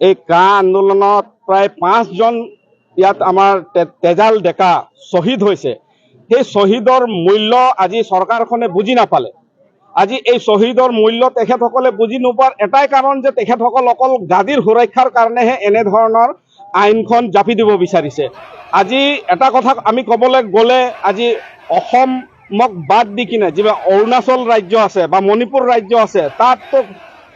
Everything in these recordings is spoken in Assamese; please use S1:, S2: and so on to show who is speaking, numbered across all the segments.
S1: এই কা আন্দোলনত প্ৰায় 5 জন ইয়াত আমাৰ তেজাল ডেকা শ্বহীদ হৈছে। সেই শ্বহীদৰ মূল্য আজি চৰকাৰখনে বুজি নাপালে। আজি এই শ্বহীদৰ মূল্য তেখেতসকলে বুজি নোপোৱাৰ এটাই কাৰণ যে তেখেতসকল অকল গাদীৰ সুৰক্ষাৰ কাৰণেহে এনেধৰণৰ আইনখন জাপি দিব বিচাৰিছে। আজি এটা কথা আমি ক'বলৈ গ'লে আজি অসমক বাদ দি কিনে যিবা অৰুণাচল ৰাজ্য আছে বা মণিপুৰ ৰাজ্য আছে তাততো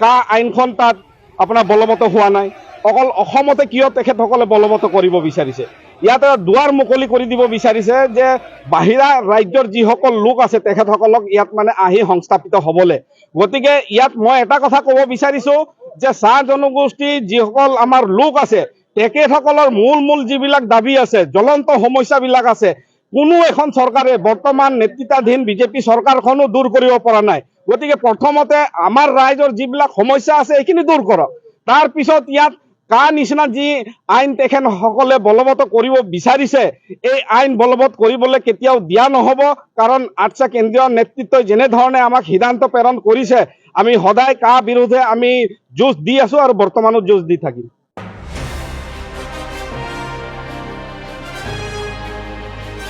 S1: কা আইনখন তাত আপোনাৰ বলবৎ হোৱা নাই। অকল অসমতে কিয় তেখেতসকলে বলবৎ কৰিব বিচাৰিছে? ইয়াত দুৱাৰ মুকলি কৰি দিব বিচাৰিছে যে বাহিৰা ৰাজ্যৰ যিসকল লোক আছে তেখেতসকলক ইয়াত মানে আহি সংস্থাপিত হ'বলৈ। গতিকে ইয়াত মই এটা কথা ক'ব বিচাৰিছোঁ যে চাহ জনগোষ্ঠী যিসকল আমাৰ লোক আছে তেখেতসকলৰ মূল যিবিলাক দাবী আছে, জ্বলন্ত সমস্যাবিলাক আছে, কোনো এখন চৰকাৰে বৰ্তমান নেতৃত্বাধীন বিজেপি চৰকাৰখনো দূৰ কৰিব পৰা নাই। গতিকে প্ৰথমতে আমাৰ ৰাইজৰ যিবিলাক সমস্যা আছে এইখিনি দূৰ কৰক। তাৰ পিছত ইয়াত কা নিচিনা যি আইন তেখেতসকলে বলবৎ কৰিব বিচাৰিছে এই আইন বলবৎ কৰিবলৈ কেতিয়াও দিয়া নহ'ব। কাৰণ আচ্ছা কেন্দ্ৰীয় নেতৃত্বই যেনেধৰণে আমাক সিদ্ধান্ত প্ৰেৰণ কৰিছে আমি সদায় কা বিৰুদ্ধে আমি যুঁজ দি আছোঁ আৰু বৰ্তমানো যুঁজ দি থাকিম।